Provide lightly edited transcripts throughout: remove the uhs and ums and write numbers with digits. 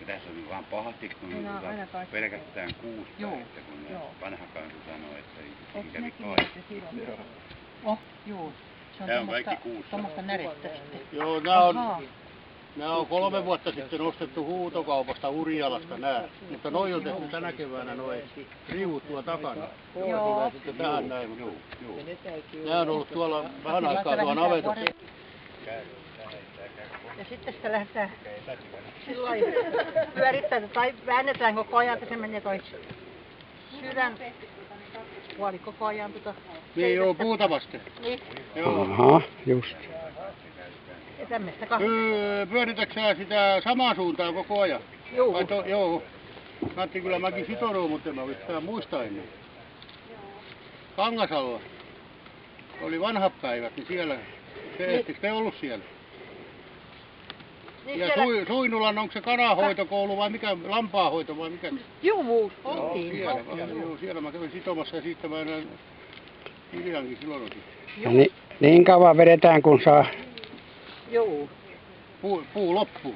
Ja tässä on vaan pahasti, kun pelkästään kuusta, että kun vanha kansa sanoo, että ei kävi kaikki. Joo. Tämä on kaikki kuusta. Tuommoista närettä sitten. Joo, nämä on 3 vuotta sitten ostettu huutokaupasta Urjalasta nämä. Mutta noi on tehty tänä keväänä noi rivut tuo takana. Joo. Tulee sitten tähän näin. Nämä on ollut tuolla vähän aikaa tuolla navetassa. Ja sitten sitä lähdetään sillain pyörittämään tai väännetään koko ajan, että se menee toi sydänpuoli koko ajan Niin joo, puuta vasten. Niin. Joo. Aha, just. Ja tämmöistä kahvia. Pyöritätkö sä sitä samaan suuntaan koko ajan? Joo. Joo. Katsi kyllä mäkin sitoudun, mutta mä pitää muistaa ennen. Kangasalla oli vanhat päivät, niin siellä. Ettekö te ollut siellä? Niin ja siellä... Suinulan, onko se kanahoitokoulu vai mikä, lampaahoito vai mikä? Joo, oltiin. Joo, siellä mä kävin sitomassa ja siitä mä näin Iljankin silloin otin. Ja niin kauan vedetään kun saa. Joo. Puu loppuu.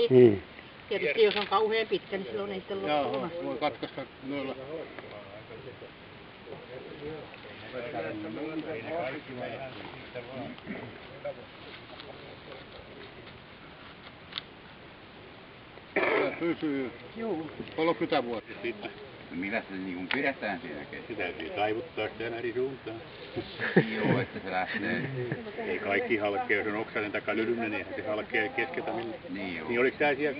Niin. Tietysti jos on kauhean pitkä, niin silloin ei sitten loppuu. Joo, voi katkaista noilla. Pysyy 30 vuotta sitten. No millä se niin pidetään siinä keskellä? Se täytyy taivuttaa sitä eri suuntaan. Joo, että se lähtee. Ei kaikki halkee, jos on oksainen tai lylyinen, niin se halkee keskeltä millään. Niin oliko tää siellä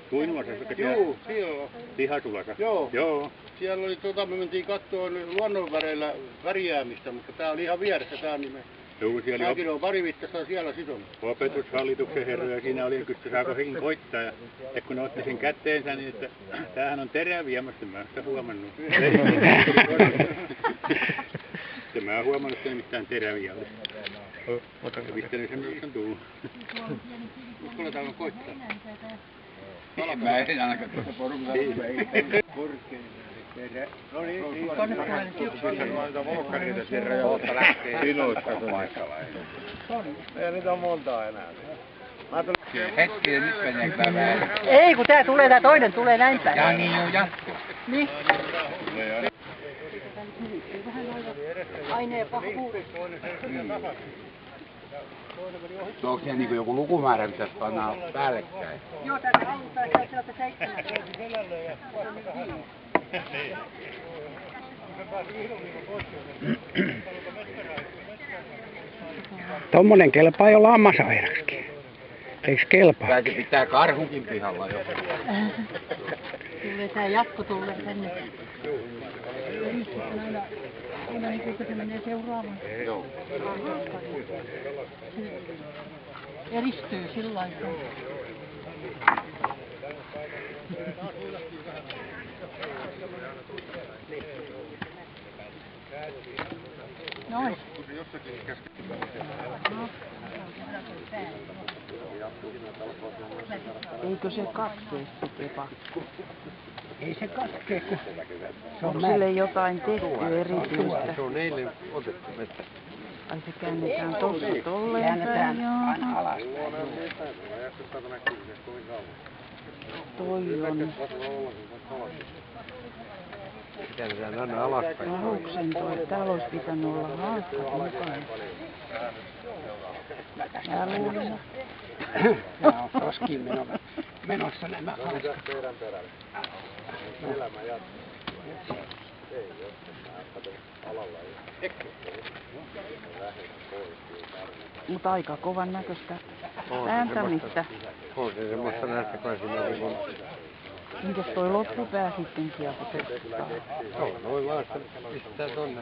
Suinulassa? Joo, siellä on. Lihasulassa? Joo. Siellä oli me mentiin katsomaan luonnonväreillä värjäämistä, mutta tää oli ihan vieressä tää nimen. Mäkin on pari viikkoa siellä sitonut. Opetushallituksen herroja siinä oli, että saako sekin koittaa. Ja kun ne otti sen kätteensä, niin että tämähän on teräviä, mutta mä en sitä huomannut. Mä en huomannut, että mitään teräviä oli. Ja mistä ne semmoista on tullut? Uskolla täällä on koittaa. Mä en ainakaan tuossa porukalla Korkein. No niin. Tuossa on niitä volkkareita siellä ja kohta lähtee sinuista paikalla. Ei niitä on montaa enää. Hetkinen, nyt mennään päivään. Ei, kun tää toinen tulee näin päin. Ja niin on jatko. Niin. Aineen vahvuus. Onko siellä niinku joku lukumäärä, mitä pannaan päällekkäin? Joo, täältä alusta käy sieltä 7. Tommonen kelpaa jo lammasairaksikin. Eiks kelpaa? Tämäkin pitää karhunkin pihalla jo. Tulee tää jatko tulee tänne. Aina niin kuin se menee seuraavaan. Joo. Eristyy sillä lailla. Noin. Eikö se katkee sitten pakko? Ei se katkee, kun Onko sille jotain tehty erityistä? Se on eilen otettu vettä. Ai se käännetään tossa tolleen käännetään päin, aina alaspäin. Toi on. Käännetään aina alaspäin. Lahuksen toi. Täällä olisi pitänyt olla haaskat mukana. Mä luulen, Nämä on roskiin menossa nämä hanskat. Elämä jatkuu. Ei ole. Alalla ei. mutta aika kovan näköistä vääntämistä. On se semmoista näistä kai siinä oli kun... Mites toi loppupää sitten kiekotetaan? Joo, noin vaan sitä pistää tonne.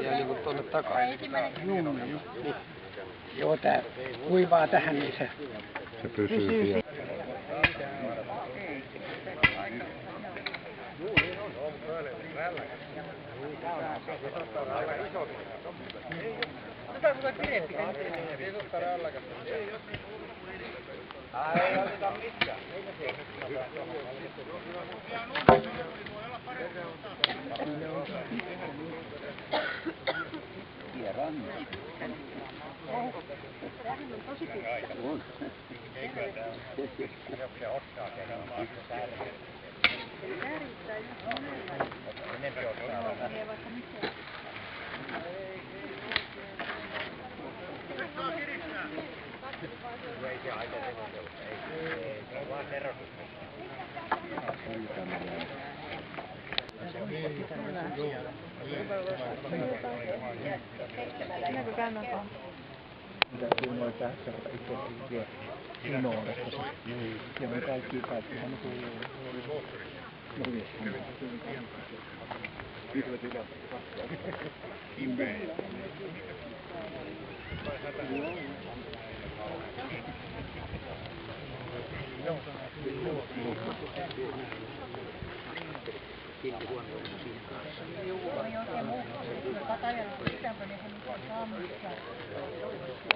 Jää niinku tonne takaisin. Jummi. Joo, tää kuivaa tähän, niin se pysyy siellä. Ei oteta mitään. Joo, oikein muu. Katajan sisämpö, niin hän on saanut.